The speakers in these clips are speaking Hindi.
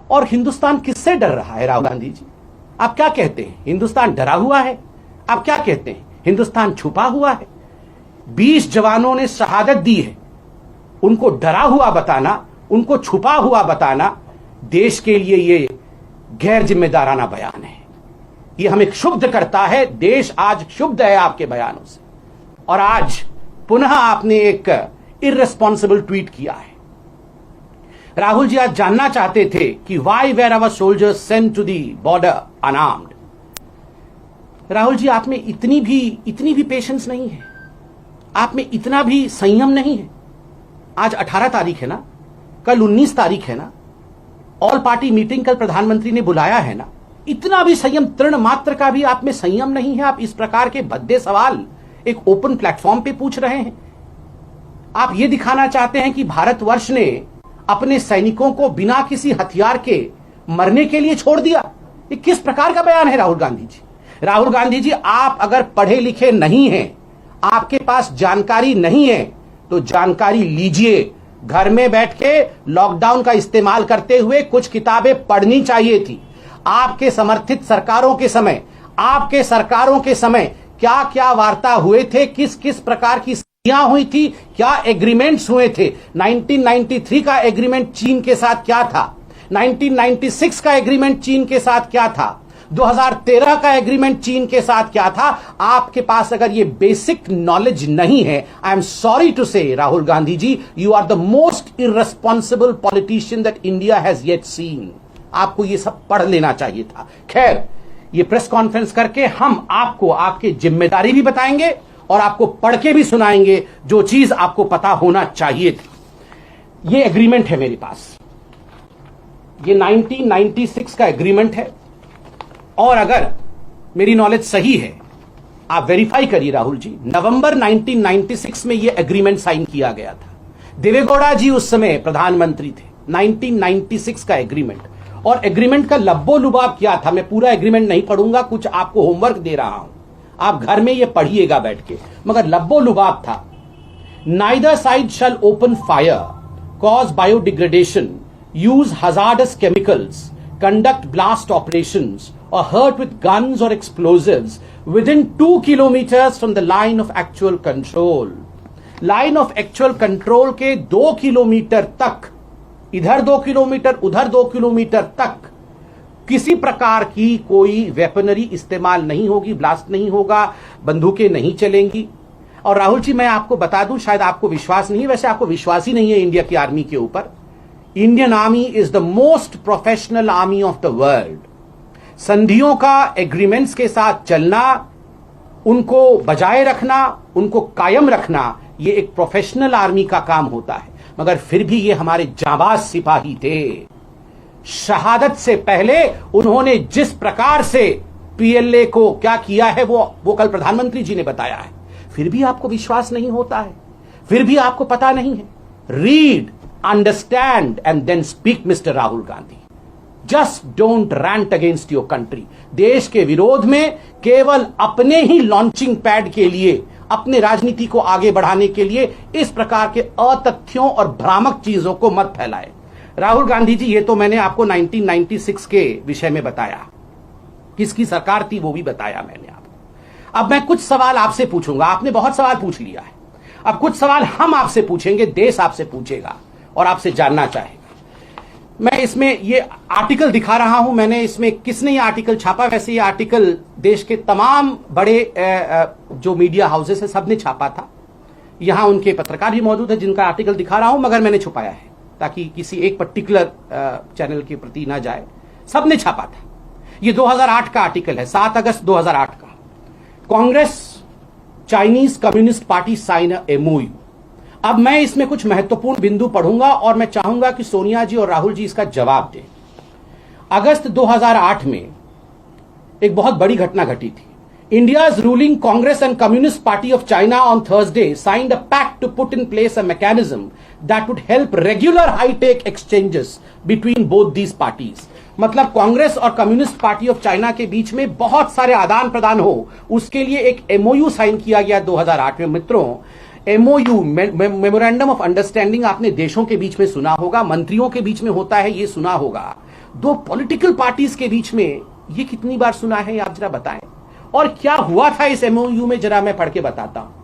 और हिंदुस्तान किससे डर रहा है राहुल गांधी जी? आप क्या कहते हैं, हिंदुस्तान डरा हुआ है? आप क्या कहते हैं, हिंदुस्तान छुपा हुआ है? 20 जवानों ने शहादत दी है, उनको डरा हुआ बताना, उनको छुपा हुआ बताना देश के लिए ये गैर जिम्मेदाराना बयान है। ये हमें क्षुब्ध करता है। देश आज क्षुब्ध है आपके बयानों से। और आज पुनः आपने एक इर्रेस्पॉन्सिबल ट्वीट किया है। राहुल जी आज जानना चाहते थे कि why were our soldiers sent to the border unarmed. Rahul ji, आप में इतनी भी पेशेंस नहीं है, आप में इतना भी संयम नहीं है। आज 18 तारीख है ना, कल 19 तारीख है ना, ऑल पार्टी मीटिंग कल प्रधानमंत्री ने बुलाया है ना। इतना भी संयम, तृण मात्र का भी आप में संयम नहीं है। आप इस प्रकार के भद्दे सवाल एक ओपन प्लेटफॉर्म पे पूछ रहे हैं। आप ये दिखाना चाहते हैं कि भारतवर्ष ने अपने सैनिकों को बिना किसी हथियार के मरने के लिए छोड़ दिया। ये किस प्रकार का बयान है राहुल गांधी जी? राहुल गांधी जी, आप अगर पढ़े लिखे नहीं हैं, आपके पास जानकारी नहीं है, तो जानकारी लीजिए। घर में बैठ के लॉकडाउन का इस्तेमाल करते हुए कुछ किताबें पढ़नी चाहिए थी। आपके समर्थित सरकारों के समय, आपके सरकारों के समय क्या क्या वार्ता हुए थे, किस किस प्रकार की हुई थी, क्या एग्रीमेंट्स हुए थे। 1993 का एग्रीमेंट चीन के साथ क्या था, 1996 का एग्रीमेंट चीन के साथ क्या था, 2013 का एग्रीमेंट चीन के साथ क्या था। आपके पास अगर ये बेसिक नॉलेज नहीं है, I am sorry to say Rahul Gandhi ji, you are the most irresponsible politician that India has yet seen. आपको ये सब पढ़ लेना चाहिए था। खैर, ये प्रेस कॉन्फ्रेंस करके हम आपको आपकी जिम्मेदारी भी बताएंगे और आपको पढ़ के भी सुनाएंगे जो चीज आपको पता होना चाहिए थी। ये एग्रीमेंट है मेरे पास, ये 1996 का एग्रीमेंट है। और अगर मेरी नॉलेज सही है, आप वेरीफाई करिए राहुल जी, नवंबर 1996 में यह एग्रीमेंट साइन किया गया था। देवेगौड़ा जी उस समय प्रधानमंत्री थे। 1996 का एग्रीमेंट, और एग्रीमेंट का लब्बो लुबाब क्या था, मैं पूरा एग्रीमेंट नहीं पढ़ूंगा, कुछ आपको होमवर्क दे रहा हूं, आप घर में ये पढ़िएगा बैठ के। मगर लब्बो लुबाब था, neither side shall open fire, cause biodegradation, use hazardous chemicals, conduct blast operations or hurt with guns or explosives within 2 kilometers from the line of actual control. Line of actual control के 2 किलोमीटर तक, इधर 2 किलोमीटर उधर 2 किलोमीटर तक किसी प्रकार की कोई वेपनरी इस्तेमाल नहीं होगी, ब्लास्ट नहीं होगा, बंदूकें नहीं चलेंगी। और राहुल जी, मैं आपको बता दूं, शायद आपको विश्वास नहीं है, वैसे आपको विश्वास ही नहीं है इंडिया की आर्मी के ऊपर। Indian army is the most professional army of the world. संधियों का, एग्रीमेंट्स के साथ चलना, उनको बजाय रखना, उनको कायम रखना, ये एक प्रोफेशनल आर्मी का काम होता है। मगर फिर भी ये हमारे जाबाज सिपाही थे। शहादत से पहले उन्होंने जिस प्रकार से पीएलए को क्या किया है वो कल प्रधानमंत्री जी ने बताया है। फिर भी आपको विश्वास नहीं होता है, फिर भी आपको पता नहीं है। Read, understand and then speak, Mr. Rahul Gandhi. Just don't rant against your country. देश के विरोध में केवल अपने ही लॉन्चिंग पैड के लिए, अपने राजनीति को आगे बढ़ाने के लिए इस प्रकार के अतथ्यों और भ्रामक चीजों को मत फैलाए। राहुल गांधी जी, ये तो मैंने आपको 1996 के विषय में बताया, किसकी सरकार थी वो भी बताया मैंने आपको। अब मैं कुछ सवाल आपसे पूछूंगा, आपने बहुत सवाल पूछ लिया है, अब कुछ सवाल हम आपसे पूछेंगे, देश आपसे पूछेगा और आपसे जानना चाहेगा। मैं इसमें ये आर्टिकल दिखा रहा हूं, मैंने इसमें किसने ये आर्टिकल छापा, वैसे ये आर्टिकल देश के तमाम बड़े जो मीडिया हाउसेस है सबने छापा था। यहां उनके पत्रकार भी मौजूद है जिनका आर्टिकल दिखा रहा हूं, मगर मैंने छुपाया है ताकि किसी एक पर्टिकुलर चैनल के प्रति ना जाए। सबने छापा था। ये 2008 का आर्टिकल है, 7 अगस्त 2008 का। Congress Chinese Communist Party sign MOU. अब मैं इसमें कुछ महत्वपूर्ण बिंदु पढ़ूंगा और मैं चाहूंगा कि सोनिया जी और राहुल जी इसका जवाब दें। अगस्त 2008 में एक बहुत बड़ी घटना घटी थी। India's ruling Congress and Communist Party of China on Thursday signed a pact to put in place a mechanism that would help regular high-tech exchanges between both these parties. मतलब कांग्रेस और कम्युनिस्ट पार्टी ऑफ चाइना के बीच में बहुत सारे आदान प्रदान हो, उसके लिए एक एमओयू साइन किया गया 2008 में। मित्रों, एमओयू, मेमोरेंडम ऑफ अंडरस्टैंडिंग, आपने देशों के बीच में सुना होगा, मंत्रियों के बीच में होता है, ये सुना होगा। दो पॉलिटिकल पार्टीज के बीच में ये कितनी बार सुना है, आप जरा बताएं। और क्या हुआ था इस एमओयू में, जरा मैं पढ़ के बताता हूं।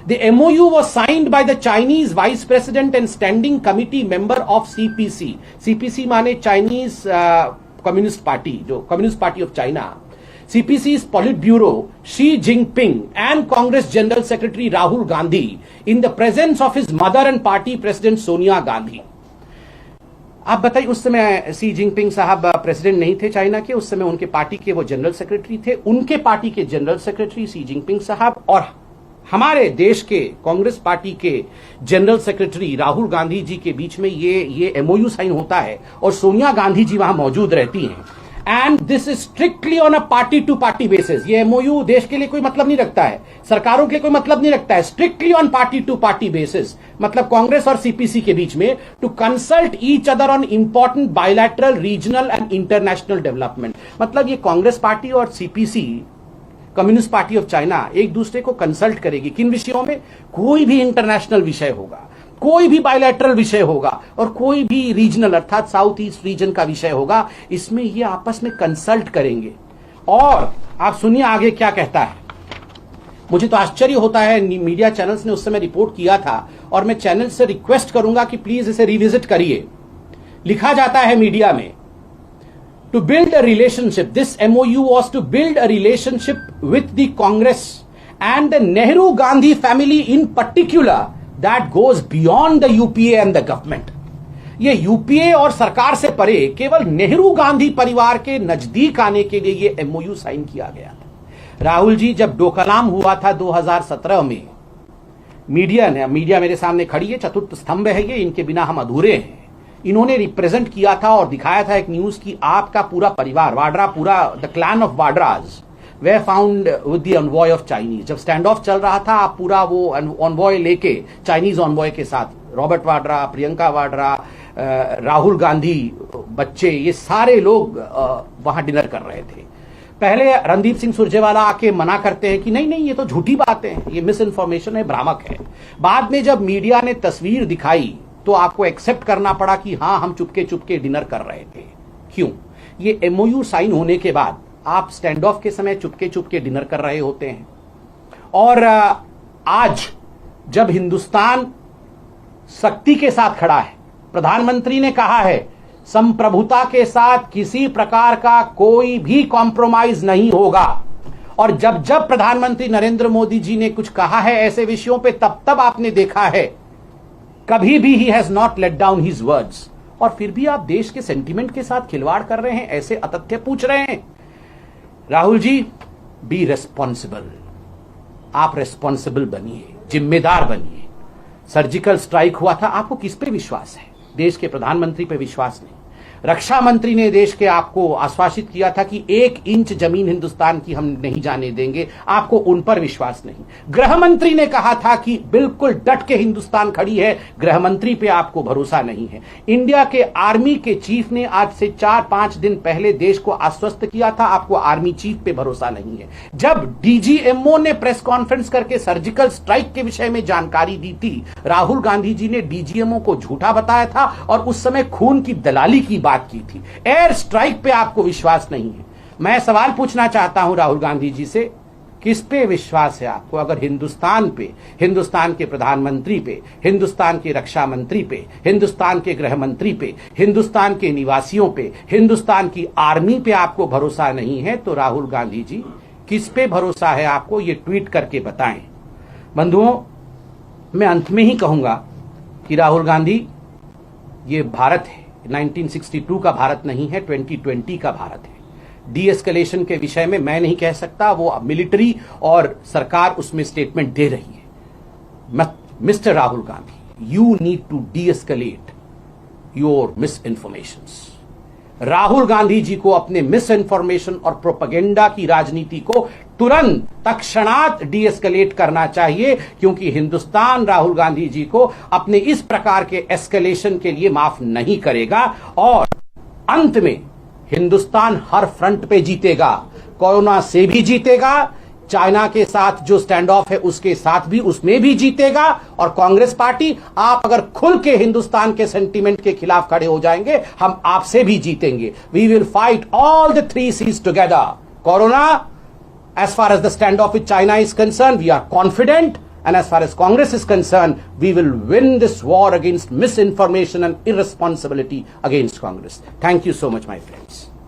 The MOU was signed by the Chinese Vice President and Standing Committee member of CPC. CPC माने Chinese Communist Party, जो Communist Party of China. CPC's Politburo, Xi Jinping and Congress General Secretary Rahul Gandhi in the presence of his mother and party President Sonia Gandhi. आप बताइए, उस समय सी जिनपिंग साहब प्रेसिडेंट नहीं थे चाइना के, उस समय उनके पार्टी के वो जनरल सेक्रेटरी थे। उनके पार्टी के जनरल सेक्रेटरी सी जिनपिंग साहब और हमारे देश के कांग्रेस पार्टी के जनरल सेक्रेटरी राहुल गांधी जी के बीच में ये एमओयू साइन होता है और सोनिया गांधी जी वहां मौजूद रहती हैं। And this is strictly on a party to party basis. ये एमओयू देश के लिए कोई मतलब नहीं रखता है, सरकारों के लिए कोई मतलब नहीं रखता है, strictly on party to party basis. मतलब कांग्रेस और सीपीसी के बीच में to consult each other on important bilateral, regional and international development. मतलब ये कांग्रेस पार्टी और CPC, Communist Party of China, एक दूसरे को कंसल्ट करेगी किन विषयों में? कोई भी इंटरनेशनल विषय होगा, कोई भी बायलैटरल विषय होगा और कोई भी रीजनल अर्थात साउथ ईस्ट रीजन का विषय होगा, इसमें ये आपस में कंसल्ट करेंगे। और आप सुनिए आगे क्या कहता है। मुझे तो आश्चर्य होता है, मीडिया चैनल्स ने उस समय रिपोर्ट किया था और मैं चैनल से रिक्वेस्ट करूंगा कि प्लीज इसे रिविजिट करिए। लिखा जाता है मीडिया में, to build a relationship, this MOU was to build a relationship with the Congress and the Nehru Gandhi family in particular that goes beyond the UPA and the government. ये यूपीए और सरकार से परे केवल नेहरू गांधी परिवार के नजदीक आने के लिए ये MOU साइन किया गया था। राहुल जी, जब डोकलाम हुआ था 2017 में, मीडिया मेरे सामने खड़ी है, चतुर्थ स्तंभ है ये, इनके बिना हम अधूरे हैं। इन्होंने रिप्रेजेंट किया था और दिखाया था एक न्यूज की आपका पूरा परिवार वाड्रा, पूरा the clan of Vadras we found with the envoy of Chinese. जब स्टैंड ऑफ चल रहा था, आप पूरा वो ऑनवॉय लेके, चाइनीज ऑनवॉय के साथ, रॉबर्ट वाड्रा, प्रियंका वाड्रा, राहुल गांधी, बच्चे, ये सारे लोग वहां डिनर कर रहे थे। पहले रणदीप सिंह सुरजेवाला आके मना करते हैं कि नहीं नहीं, ये तो झूठी बातें हैं, ये मिस इन्फॉर्मेशन है, भ्रामक है। बाद में जब मीडिया ने तस्वीर दिखाई तो आपको एक्सेप्ट करना पड़ा कि हां, हम चुपके चुपके डिनर कर रहे थे। क्यों? ये एमओयू साइन होने के बाद आप स्टैंड ऑफ के समय चुपके चुपके डिनर कर रहे होते हैं। और आज जब हिंदुस्तान शक्ति के साथ खड़ा है, प्रधानमंत्री ने कहा है संप्रभुता के साथ किसी प्रकार का कोई भी कॉम्प्रोमाइज नहीं होगा। और जब जब प्रधानमंत्री नरेंद्र मोदी जी ने कुछ कहा है ऐसे विषयों पे, तब तब आपने देखा है कभी भी he has not let down his words. और फिर भी आप देश के सेंटीमेंट के साथ खिलवाड़ कर रहे हैं, ऐसे अतथ्य पूछ रहे हैं। Rahul ji, B responsible. आप रेस्पॉन्सिबल बनिए, जिम्मेदार बनिए। सर्जिकल स्ट्राइक हुआ था, आपको किस पे विश्वास है? देश के प्रधानमंत्री पे विश्वास नहीं। रक्षा मंत्री ने देश के आपको आश्वासित किया था कि 1 इंच जमीन हिंदुस्तान की हम नहीं जाने देंगे, आपको उन पर विश्वास नहीं। गृह मंत्री ने कहा था कि बिल्कुल डट के हिंदुस्तान खड़ी है, गृह मंत्री पे आपको भरोसा नहीं है। इंडिया के आर्मी के चीफ ने आज से 4-5 दिन पहले देश को आश्वस्त किया था, आपको आर्मी चीफ पे भरोसा नहीं है। जब डीजीएमओ ने प्रेस कॉन्फ्रेंस करके सर्जिकल स्ट्राइक के विषय में जानकारी दी थी, राहुल गांधी जी ने डीजीएमओ को झूठा बताया था और उस समय खून की दलाली की बात की थी। एयर स्ट्राइक पे आपको विश्वास नहीं है। मैं सवाल पूछना चाहता हूं राहुल गांधी जी से, किस पे विश्वास है आपको? अगर हिंदुस्तान पे, हिंदुस्तान के प्रधानमंत्री पे, हिंदुस्तान के रक्षा मंत्री पे, हिंदुस्तान के गृह मंत्री पे, हिंदुस्तान के निवासियों पे, हिंदुस्तान की आर्मी पे आपको भरोसा नहीं है, तो राहुल गांधी जी किस पे भरोसा है आपको? ये ट्वीट करके बताएं। बंधुओं, मैं अंत में ही कहूंगा कि राहुल गांधी, ये भारत है, 1962 का भारत नहीं है, 2020 का भारत है। डी एस्केलेशन के विषय में मैं नहीं कह सकता, वो मिलिट्री और सरकार उसमें स्टेटमेंट दे रही है। Mister Rahul Gandhi, you need to de-escalate your misinformations. Rahul Gandhi ji को अपने मिस इन्फॉर्मेशन और प्रोपेगेंडा की राजनीति को तुरंत तत्क्षणात डी एस्केलेट करना चाहिए, क्योंकि हिंदुस्तान राहुल गांधी जी को अपने इस प्रकार के एस्केलेशन के लिए माफ नहीं करेगा। और अंत में हिंदुस्तान हर फ्रंट पे जीतेगा, कोरोना से भी जीतेगा, चाइना के साथ जो स्टैंड ऑफ है उसके साथ भी, उसमें भी जीतेगा। और कांग्रेस पार्टी, आप अगर खुल के हिंदुस्तान के सेंटीमेंट के खिलाफ खड़े हो जाएंगे, हम आपसे भी जीतेंगे। We will fight all the 3 C's together. Corona, as far as the standoff with China is concerned, we are confident, and as far as Congress is concerned, we will win this war against misinformation and irresponsibility against Congress. Thank you so much, my friends.